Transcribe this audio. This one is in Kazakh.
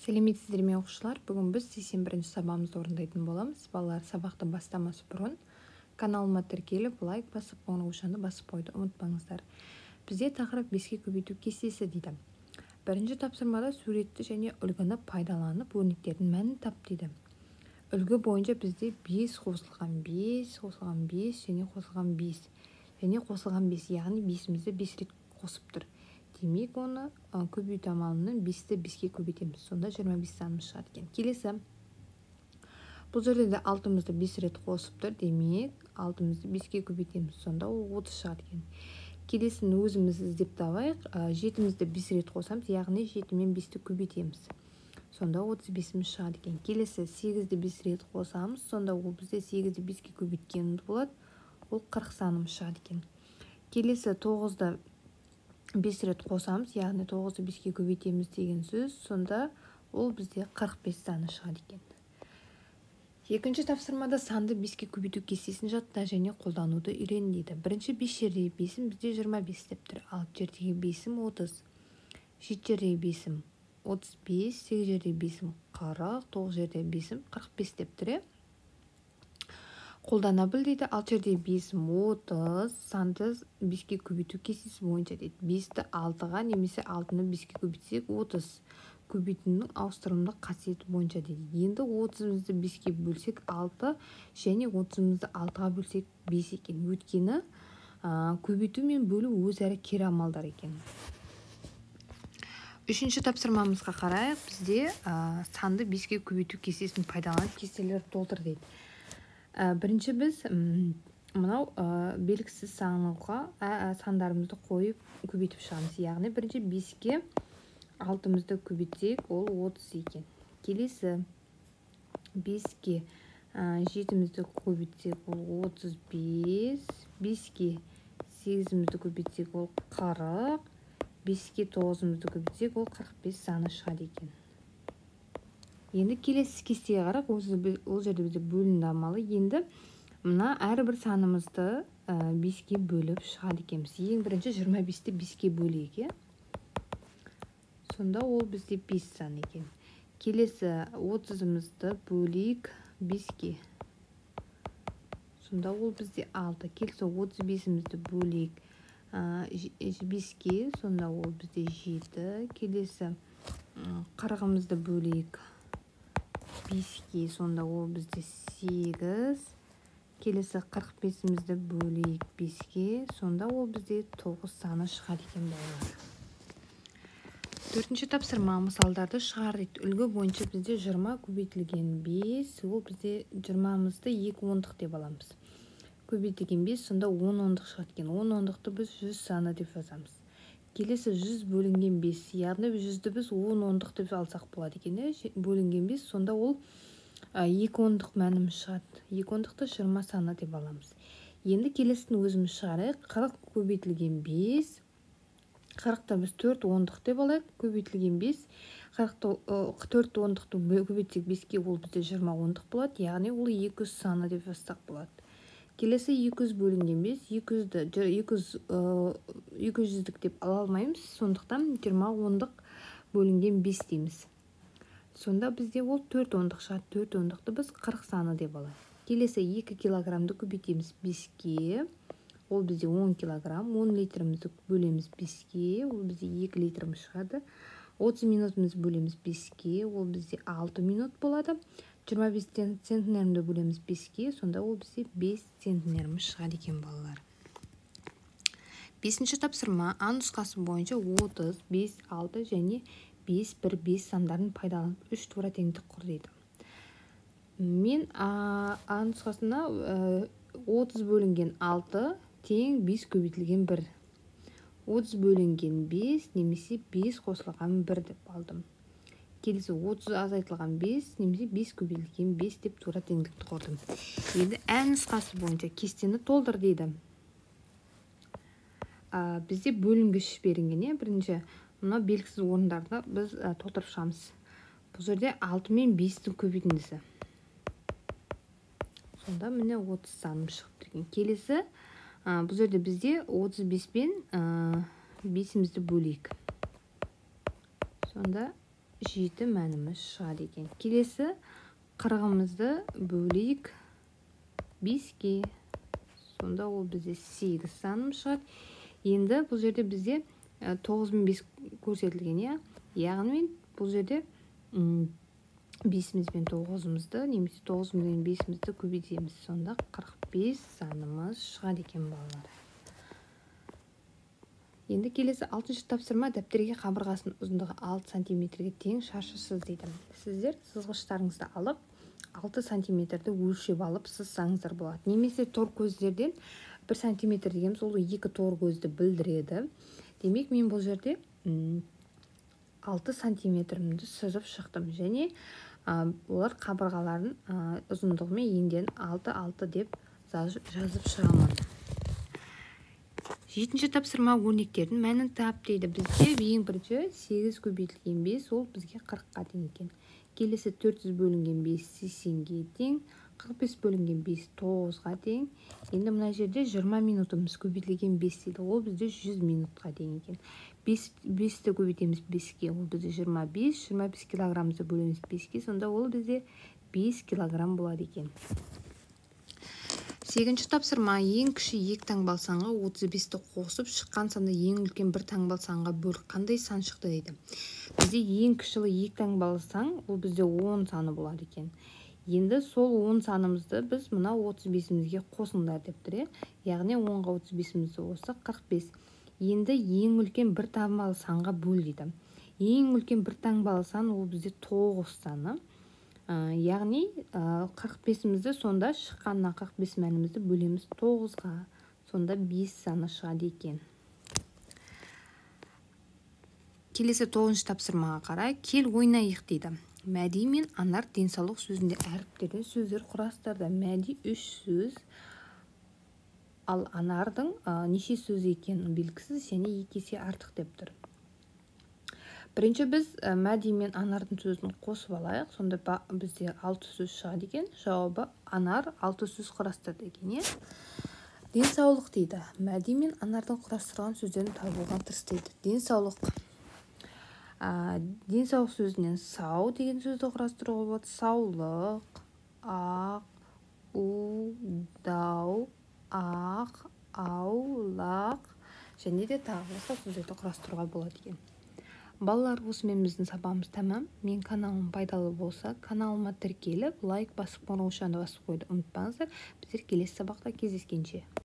Сәлеметсіздер ме оқушылар? Бүгін біз 81-ші сабағымызды орындайтын боламыз. Балалар, сабақты бастамас бұрын каналыма тіркеліп, лайк басып, қоңыраушаны басып қойды ұмытпаңыздар. Бізде тақырып 5-ке көбейту кестесі дейді. Бірінші тапсырмада суретті және үлгіні пайдаланып, өрнектердің мәнін тап дейді. Үлгі бойынша бізде 5 қосылған 5, қосылған 5 және қосылған 5 және қосылған 5, яғни 5-мізді 5 рет қосып тұр. Демек, оны көбейту амалының 5-ті 5-ке көбейтеміз. Сонда 25 санымыз шығады екен. Келесі, бұл жерде де 6-мызды 5 рет қосып тұр. Демек, 6-мызды 5-ке көбейтеміз. Сонда ол 30 шығады екен. Келесін өзіміз іздеп табайық. 7-мізді 5 рет қосамыз, яғни 7 мен 5-ті көбейтеміз. Сонда 35-міз шығады екен. Келесі 8-ді 5 рет қосамыз. Сонда ол бізде 8-ді 5-ке көбейткеніміз болады. Ол 40 санымыз шығады екен. Келесі 9-ды 5 рет қосамыз, яғни 9-ды 5-ке көбейтеміз деген сөз. Сонда ол бізде 45 саны шығады екен. Екінші тапсырмада санды 5-ке көбейту кестесін жатта және қолдануды үйрен дейді. Бірінші 5 жердегі 5-ім бізде 25 деп тұр. 6 жердегі 5-ім 30. 7 жердегі 5-ім 35. 8 жердегі 5-ім 40. 9 жердегі 5-ім 45 деп тұр. Қолдана біл дейді. 6 жердегі 5-ім 30. Санды 5-ке көбейту кестесі бойынша дейді. 5-ті 6-ға немесе 6-ны 5-ке көбейтсек 30. Көбейтудің ауыстырымдық қасиеті бойынша дейді. Енді 30-мызды 5-ке бөлсек 6 және 30-мызды 6-ға бөлсек 5 екен. Өйткені көбейту мен бөлу өзара кері амалдар екен. Үшінші тапсырмамызға қарайық. Бізде санды 5-ке көбейту кестесін пайдаланып кестелерді толтыр дейді. Бірінші біз мынау белгісіз санға сандарымызды қойып көбейтіп шығамыз. Яғни бірінші 5-ке 6-мызды көбейтсек, ол 30 екен. Келесі 5-ке 7-мізді көбейтсек, ол 35. 5-ке 8-мізді көбейтсек, ол 40. 5-ке 9-мызды көбейтсек, ол 45 саны шығады екен. Енді келесі кестеге қарап, ол жерде бізде бөлінді амалы. Енді мына әрбір санымызды 5-ке бөліп шығады екенбіз. Ең бірінші 25-ті 5-ке бөлейік. Сонда ол бізде 5 сан екен. Келесі 30-мызды бөлейік 5-ке. Сонда ол бізде 6. Келесі 35-мізді бөлейік 5-ке. Сонда ол бізде 7. Келесі 40-мызды бөлейік 5-ке. Сонда ол бізде 8. Келесі 45-мізді бөлейік 5-ке. Сонда ол бізде 9 саны шығады екен балалар. Төртінші тапсырма мысалдарды шығар дейді. Үлгі бойынша бізде 20 көбейтілген 5, ол бізде 20-мызды 2 ондық деп аламыз. Көбейтілген 5, сонда 10 ондық шығады екен. 10 ондықты біз 100 саны деп жазамыз. Келесі 100 бөлінген 5, яғни 100-ді біз 10 ондық деп алсақ болады екен. Бөлінген 5, сонда ол 2 ондық мәніміз шығады. 2 ондықты 20 саны деп аламыз. Енді келесін өзіміз шығарайық. 40 көбейтілген 5. 40-та біз 4 ондық деп алайық, көбейтілген 5. 4 ондықты көбейтсек 5-ке, ол бізде 20 ондық болады, яғни ол 200 саны деп жазсақ болады. Келесі 200 бөлінген 5, 200-дік деп ала алмаймыз, сондықтан 20 ондық бөлінген 5 дейміз. Сонда бізде ол 4 ондық шығады, 4 ондықты біз 40 саны деп алайық. Келесі 2 килограммды көбейтеміз 5-ке. Ол бізде 10 килограмм, 10 литрімізді бөлеміз 5-ке, ол бізде 2 литріміз шығады. 30 минутымыз бөлеміз 5-ке, ол бізде 6 минут болады. 25 центнерімді бөлеміз 5-ке, сонда ол бізде 5 центнеріміз шығады екен балалар. Бесінші тапсырма А нұсқасы бойынша 30, 5, 6 және 5, 1, 5 сандарын пайдаланып 3 тура теңдік құр дейді. Мен А нұсқасына 30 бөлінген 6 тең 5 көбейтілген 1. 30 бөлінген 5 немесе 5 қосылған 1 деп алдым. Келесі 30 азайтылған 5 немесе 5 көбейтілген 5 деп тура теңдікті құрдым. Енді Ә нұсқасы бойынша кестені толтыр дейді. Бізде бөлінгіш берілген. Бірінші мына белгісіз орындарды біз толтырып шығамыз. Бұл жерде 6 мен 5-тің көбейтіндісі. Сонда міне 30 саным шығып тұрген. Келесі бұл жерде бізде 35 пен 5-мізді бөлейік. Сонда жеті мәніміз шығады екен. Келесі қырығымызды бөлейік 5-ке. Сонда ол бізде 8 санымыз шығады. Енді бұл жерде бізде 9 мен 5 көрсетілген, яғни бұл жерде 5-міз бен 9-мызды, немесе 9 мен 5-мізді көбейтеміз. Сонда 45 санымыз шығады екен балалар. Енді келесі 6-шы тапсырма. Дәптерге қабырғасының ұзындығы 6 сантиметрге тең шаршы сыз дейді. Сіздер сызғыштарыңызды алып 6 сантиметрді өлшеп алып сызсаңыздар болады. Немесе тор көздерден 1 сантиметр дегеніміз ол 2 тор көзді білдіреді. Демек мен бұл жерде 6 сантиметрімді сызып шықтым, және олар қабырғаларын ұзындығымен енден 6 деп жазып шығамын. 7-ші тапсырма. Өрнектердің мәнін тап дейді. Бізде ең бірінші 8 көбейтілген 5, ол бізге 40-қа тең екен. Келесі 400 бөлінген 5 80-ге тең, 45 бөлінген 5 9-ға тең. Енді мына жерде 20 минутымыз көбейтілген 5 дейді, ол бізде 100 минутқа тең екен. 5-ті көбейтеміз 5-ке, ол бізде 25 килограммызды бөлеміз 5-ке, сонда ол бізде 5 килограмм болады екен. 8-ші тапсырма. Ең кіші 2 таңбалы санға 35-ті қосып шыққан санды ең үлкен 1 таңбалы санға бөліп қандай сан шықты дейді. Бізде ең кіші 2 таңбалы сан, ол бізде 10 саны болады екен. Енді сол 10 санымызды біз мына 35-мізге қосыңдар деп тұр. Яғни 10-ға 35-мізді қоссақ 45. Енді ең үлкен 1 таңбалы санға бөл дейді. Ең үлкен 1 таңбалы сан ол бізде 9 саны. Яғни 45-мізді сонда шыққанына 45 мәнімізді бөлеміз 9-ға. Сонда 5 саны шығады екен. Келесі 9-шы тапсырмаға қарай. Кел ойнайық дейді. Мәди мен Анар денсаулық сөзінде әріптерден сөздер құрастырды. Мәди 3 сөз, ал Анардың неше сөз екенін белгісіз, және 2 есе артық деп тұр. Бірінші біз Мәди мен Анардың сөзін қосып алайық. Сонда бізде 6 сөз шығады екен. Жауабы Анар 6 сөз құрастырды екен. Денсаулық дейді. Мәди мен Анардың құрастырған сөздерін табуға тырыс дейді. Денсаулық сөзінен сау деген сөзді құрастыруға болады. Саулық, ақ, у, дау, ақ, аулақ, және де тағы басқа сөздерді құрастыруға болады екен. Балалар, осымен біздің сабағымыз тәмам. Мен каналым пайдалы болса, каналыма тіркеліп, лайк басып, қоңырау басып қойды ұмытпаңыздар. Біздер келесі сабақта кездескенше.